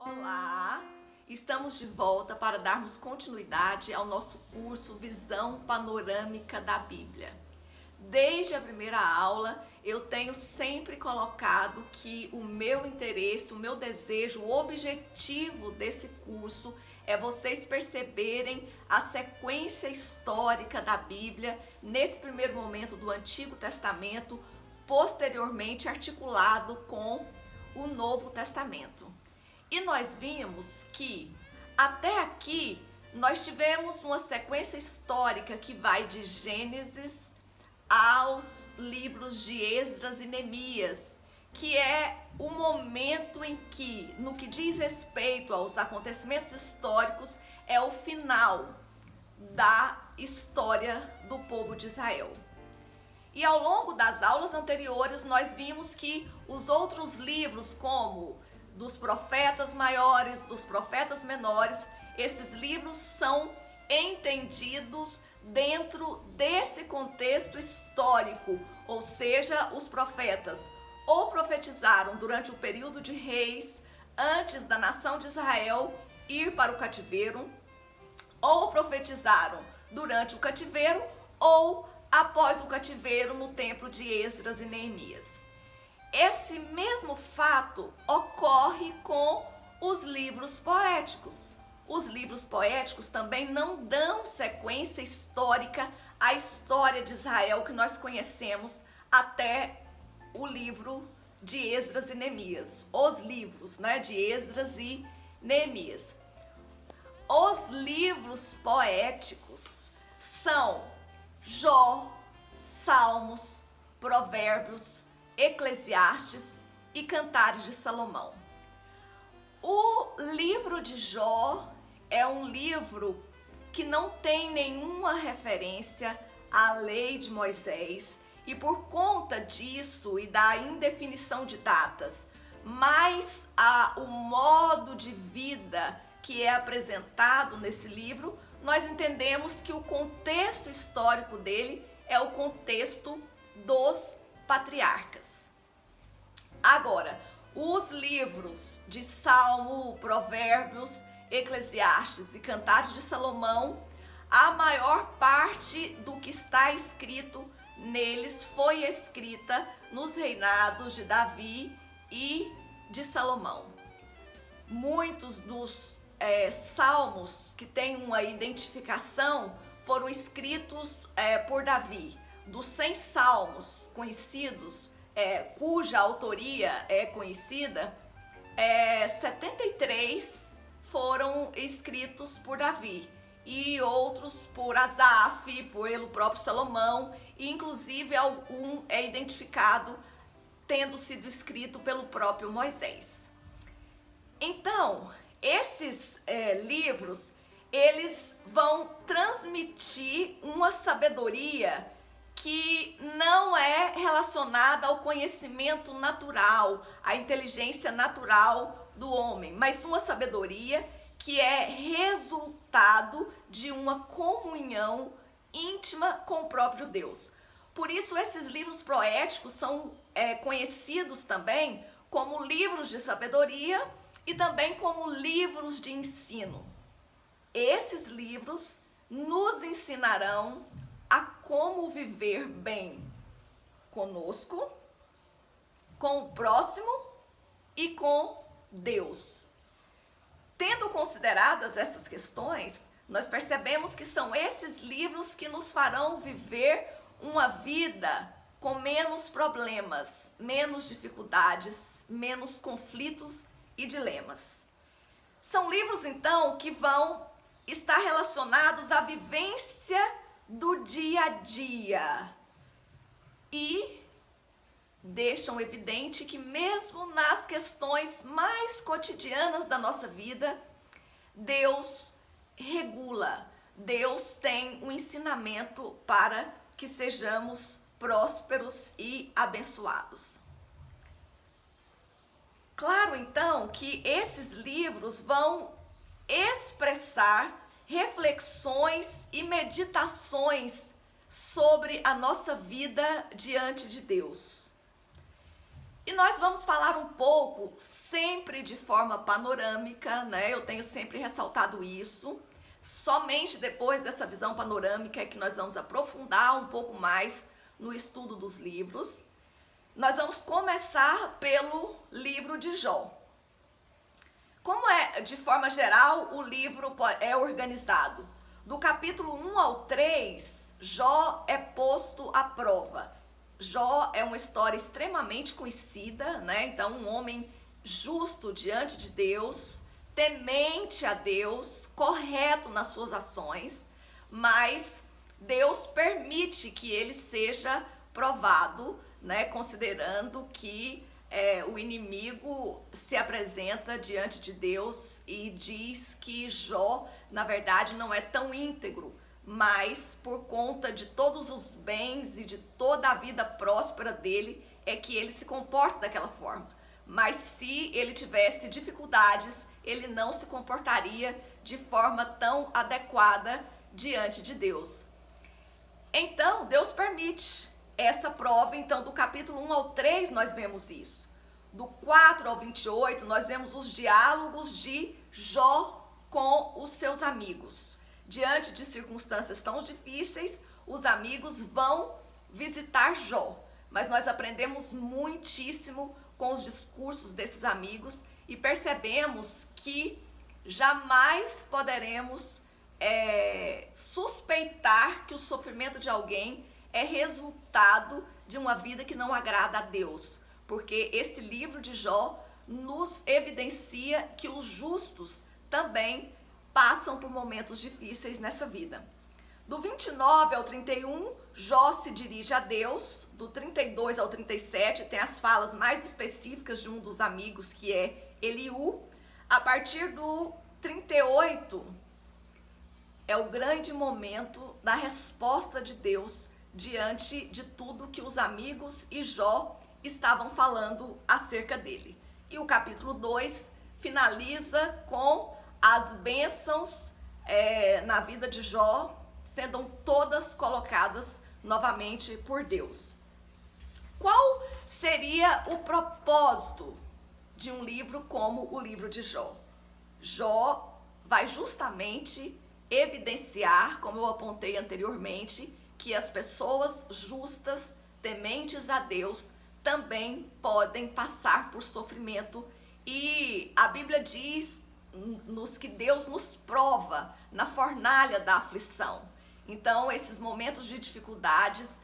Olá! Estamos de volta para darmos continuidade ao nosso curso Visão Panorâmica da Bíblia. Desde a primeira aula, eu tenho sempre colocado que o meu interesse, o meu desejo, o objetivo desse curso é vocês perceberem a sequência histórica da Bíblia, nesse primeiro momento do Antigo Testamento, posteriormente articulado com o Novo Testamento. E nós vimos que até aqui nós tivemos uma sequência histórica que vai de Gênesis aos livros de Esdras e Neemias, que é o momento em que, no que diz respeito aos acontecimentos históricos, é o final da história do povo de Israel. E ao longo das aulas anteriores nós vimos que os outros livros, como dos profetas maiores, dos profetas menores, esses livros são entendidos dentro desse contexto histórico, ou seja, os profetas ou profetizaram durante o período de reis, antes da nação de Israel ir para o cativeiro, ou profetizaram durante o cativeiro ou após o cativeiro no templo de Esdras e Neemias. Esse mesmo fato ocorre com os livros poéticos. Os livros poéticos também não dão sequência histórica à história de Israel que nós conhecemos até o livro de Esdras e Neemias. Os livros, de Esdras e Neemias. Os livros poéticos são Jó, Salmos, Provérbios, Eclesiastes e Cantares de Salomão. O livro de Jó é um livro que não tem nenhuma referência à lei de Moisés e por conta disso e da indefinição de datas, mas o modo de vida que é apresentado nesse livro, nós entendemos que o contexto histórico dele é o contexto dos patriarcas. Agora, os livros de Salmo, Provérbios, Eclesiastes e Cantares de Salomão, a maior parte do que está escrito neles foi escrita nos reinados de Davi e de Salomão. Muitos dos salmos que têm uma identificação foram escritos por Davi. Dos 100 salmos conhecidos, cuja autoria é conhecida, 73 foram escritos por Davi e outros por Asaf, pelo próprio Salomão, e inclusive algum é identificado tendo sido escrito pelo próprio Moisés. Então, esses livros, eles vão transmitir uma sabedoria que não é relacionada ao conhecimento natural, à inteligência natural do homem, mas uma sabedoria que é resultado de uma comunhão íntima com o próprio Deus. Por isso, esses livros poéticos são conhecidos também como livros de sabedoria e também como livros de ensino. Esses livros nos ensinarão a como viver bem conosco, com o próximo e com Deus. Tendo consideradas essas questões, nós percebemos que são esses livros que nos farão viver uma vida com menos problemas, menos dificuldades, menos conflitos e dilemas. São livros, então, que vão estar relacionados à vivência do dia a dia e deixam evidente que mesmo nas questões mais cotidianas da nossa vida, Deus regula, Deus tem um ensinamento para que sejamos prósperos e abençoados. Claro, então, que esses livros vão expressar reflexões e meditações sobre a nossa vida diante de Deus. E nós vamos falar um pouco, sempre de forma panorâmica, né? Eu tenho sempre ressaltado isso. Somente depois dessa visão panorâmica é que nós vamos aprofundar um pouco mais no estudo dos livros. Nós vamos começar pelo livro de Jó. Como é, de forma geral, o livro é organizado? Do capítulo 1 ao 3, Jó é posto à prova. Jó é uma história extremamente conhecida, né? Então, um homem justo diante de Deus, temente a Deus, correto nas suas ações, mas Deus permite que ele seja provado, né? Considerando que o inimigo se apresenta diante de Deus e diz que Jó, na verdade, não é tão íntegro, mas por conta de todos os bens e de toda a vida próspera dele, é que ele se comporta daquela forma. Mas se ele tivesse dificuldades, ele não se comportaria de forma tão adequada diante de Deus. Então, Deus permite essa prova. Então, do capítulo 1 ao 3, nós vemos isso. Do 4 ao 28, nós vemos os diálogos de Jó com os seus amigos. Diante de circunstâncias tão difíceis, os amigos vão visitar Jó. Mas nós aprendemos muitíssimo com os discursos desses amigos e percebemos que jamais poderemos suspeitar que o sofrimento de alguém é resultado de uma vida que não agrada a Deus. Porque esse livro de Jó nos evidencia que os justos também passam por momentos difíceis nessa vida. Do 29 ao 31, Jó se dirige a Deus. Do 32 ao 37, tem as falas mais específicas de um dos amigos, que é Eliú. A partir do 38, é o grande momento da resposta de Deus diante de tudo que os amigos e Jó estavam falando acerca dele. E o capítulo 2 finaliza com as bênçãos na vida de Jó, sendo todas colocadas novamente por Deus. Qual seria o propósito de um livro como o livro de Jó? Jó vai justamente evidenciar, como eu apontei anteriormente, que as pessoas justas, tementes a Deus, também podem passar por sofrimento. E a Bíblia diz que Deus nos prova na fornalha da aflição. Então, esses momentos de dificuldades,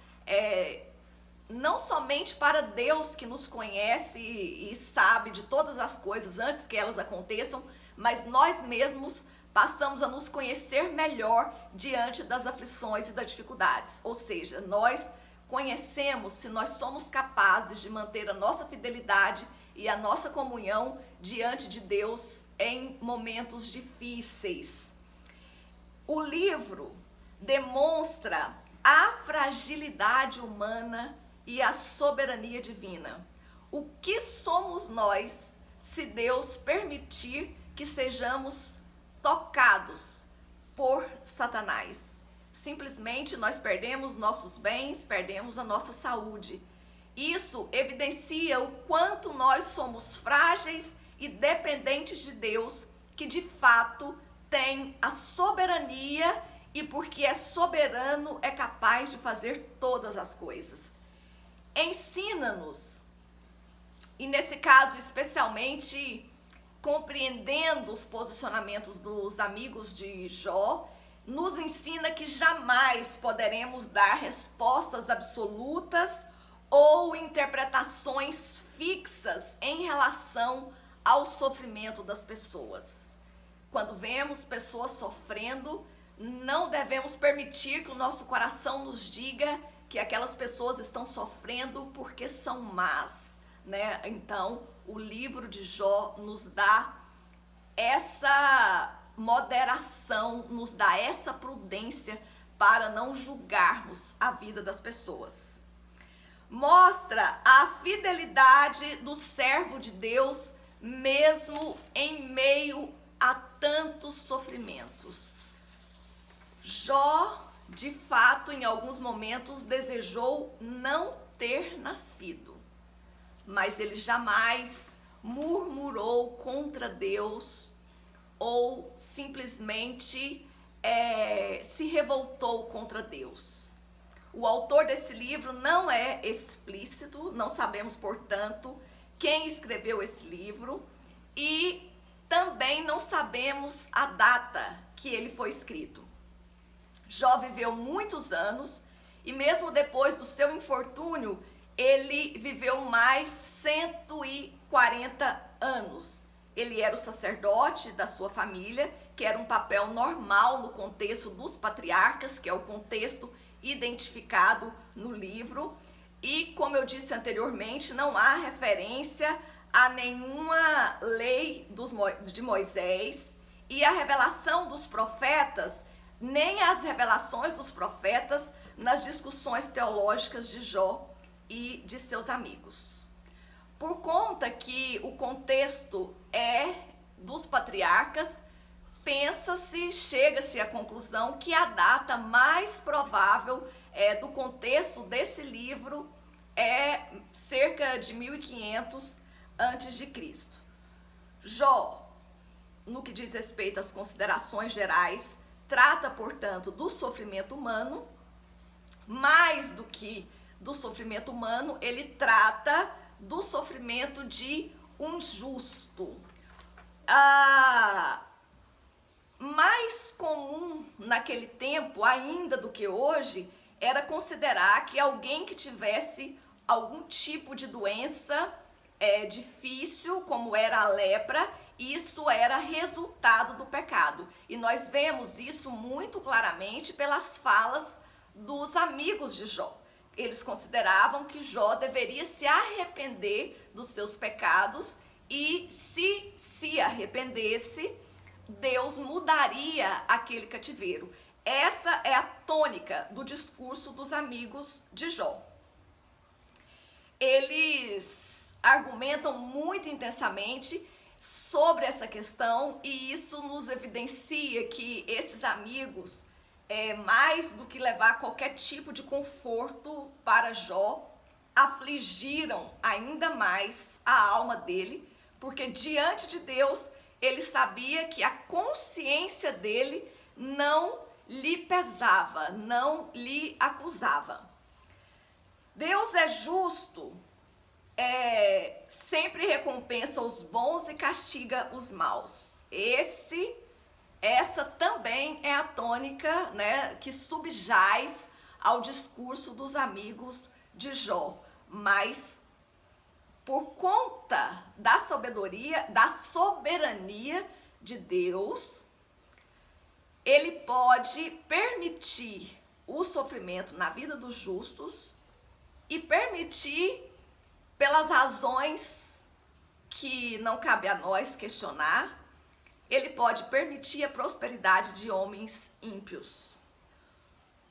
não somente para Deus, que nos conhece e sabe de todas as coisas antes que elas aconteçam, mas nós mesmos passamos a nos conhecer melhor diante das aflições e das dificuldades. Ou seja, nós conhecemos se nós somos capazes de manter a nossa fidelidade e a nossa comunhão diante de Deus em momentos difíceis. O livro demonstra a fragilidade humana e a soberania divina. O que somos nós se Deus permitir que sejamos tocados por Satanás? Simplesmente nós perdemos nossos bens, perdemos a nossa saúde. Isso evidencia o quanto nós somos frágeis e dependentes de Deus, que de fato tem a soberania e porque é soberano é capaz de fazer todas as coisas. Ensina-nos, e nesse caso especialmente compreendendo os posicionamentos dos amigos de Jó, nos ensina que jamais poderemos dar respostas absolutas ou interpretações fixas em relação ao sofrimento das pessoas. Quando vemos pessoas sofrendo, não devemos permitir que o nosso coração nos diga que aquelas pessoas estão sofrendo porque são más, né? Então, o livro de Jó nos dá essa moderação, nos dá essa prudência para não julgarmos a vida das pessoas. Mostra a fidelidade do servo de Deus, mesmo em meio a tantos sofrimentos. Jó, de fato, em alguns momentos desejou não ter nascido. mas ele jamais murmurou contra Deus ou simplesmente se revoltou contra Deus. O autor desse livro não é explícito, não sabemos, portanto, quem escreveu esse livro e também não sabemos a data que ele foi escrito. Jó viveu muitos anos e mesmo depois do seu infortúnio, ele viveu mais 140 anos. Ele era o sacerdote da sua família, que era um papel normal no contexto dos patriarcas, que é o contexto identificado no livro. E, como eu disse anteriormente, não há referência a nenhuma lei de Moisés e a revelação dos profetas, nem as revelações dos profetas nas discussões teológicas de Jó e de seus amigos. Por conta que o contexto é dos patriarcas, chega-se à conclusão que a data mais provável do contexto desse livro é cerca de 1500 a.C. Jó, no que diz respeito às considerações gerais, trata, portanto, do sofrimento humano. Mais do que do sofrimento humano, ele trata do sofrimento de um justo. Mais comum naquele tempo, ainda do que hoje, era considerar que alguém que tivesse algum tipo de doença difícil, como era a lepra, isso era resultado do pecado. E nós vemos isso muito claramente pelas falas dos amigos de Jó. Eles consideravam que Jó deveria se arrepender dos seus pecados e se arrependesse, Deus mudaria aquele cativeiro. Essa é a tônica do discurso dos amigos de Jó. Eles argumentam muito intensamente sobre essa questão e isso nos evidencia que esses amigos, mais do que levar qualquer tipo de conforto para Jó, afligiram ainda mais a alma dele, porque diante de Deus ele sabia que a consciência dele não lhe pesava, não lhe acusava. Deus é justo, sempre recompensa os bons e castiga os maus. Essa também é a tônica, né, que subjaz ao discurso dos amigos de Jó. Mas por conta da soberania de Deus, ele pode permitir o sofrimento na vida dos justos e permitir pelas razões que não cabe a nós questionar. Ele pode permitir a prosperidade de homens ímpios.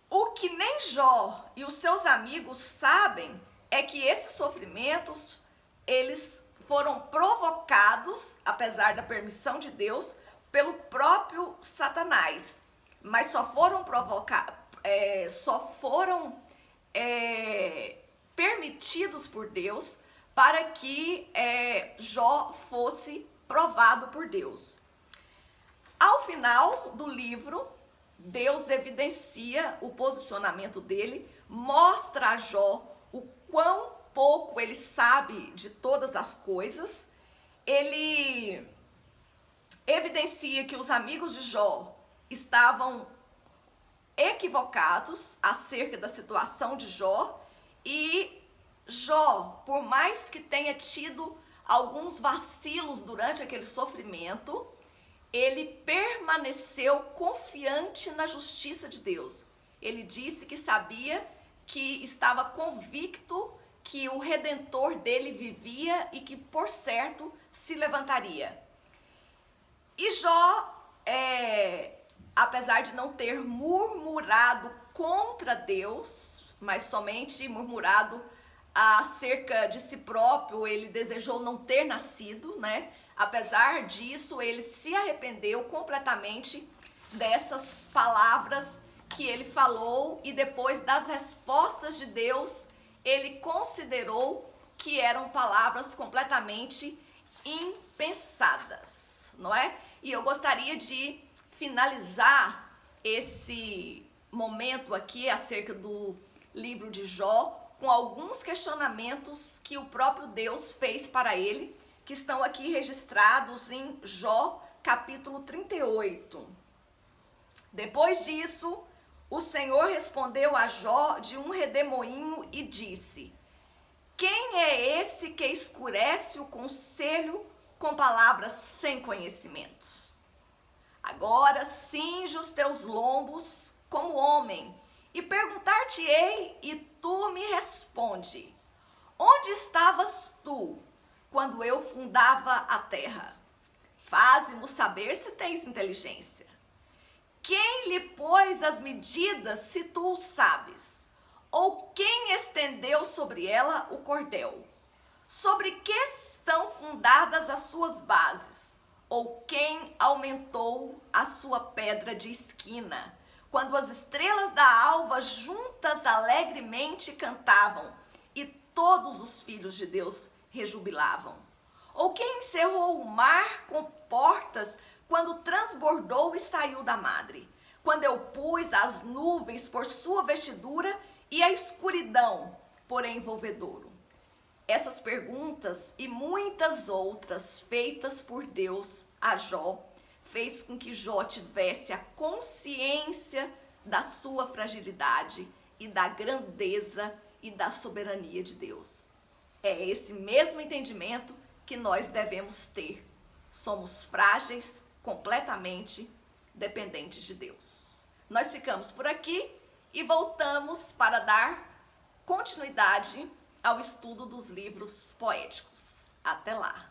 O que nem Jó e os seus amigos sabem é que esses sofrimentos, eles foram provocados, apesar da permissão de Deus, pelo próprio Satanás. Mas só foram permitidos por Deus para que Jó fosse provado por Deus. Ao final do livro, Deus evidencia o posicionamento dele, mostra a Jó o quão pouco ele sabe de todas as coisas. Ele evidencia que os amigos de Jó estavam equivocados acerca da situação de Jó, e Jó, por mais que tenha tido alguns vacilos durante aquele sofrimento, ele permaneceu confiante na justiça de Deus. Ele disse que sabia, que estava convicto que o Redentor dele vivia e que, por certo, se levantaria. E Jó, apesar de não ter murmurado contra Deus, mas somente murmurado acerca de si próprio, ele desejou não ter nascido, né? Apesar disso, ele se arrependeu completamente dessas palavras que ele falou, e depois das respostas de Deus, ele considerou que eram palavras completamente impensadas, não é? E eu gostaria de finalizar esse momento aqui acerca do livro de Jó com alguns questionamentos que o próprio Deus fez para ele, que estão aqui registrados em Jó capítulo 38. Depois disso, o Senhor respondeu a Jó de um redemoinho e disse: quem é esse que escurece o conselho com palavras sem conhecimento? Agora cinge os teus lombos como homem, e perguntar-te-ei, e tu me responde: onde estavas tu quando eu fundava a terra? Faze-mo saber se tens inteligência. Quem lhe pôs as medidas, se tu o sabes? Ou quem estendeu sobre ela o cordel? Sobre que estão fundadas as suas bases? Ou quem aumentou a sua pedra de esquina? Quando as estrelas da alva juntas alegremente cantavam, e todos os filhos de Deus rejubilavam. Ou quem encerrou o mar com portas quando transbordou e saiu da madre? Quando eu pus as nuvens por sua vestidura e a escuridão por envolvedouro. Essas perguntas e muitas outras feitas por Deus a Jó fez com que Jó tivesse a consciência da sua fragilidade e da grandeza e da soberania de Deus. É esse mesmo entendimento que nós devemos ter. Somos frágeis, completamente dependentes de Deus. Nós ficamos por aqui e voltamos para dar continuidade ao estudo dos livros poéticos. Até lá!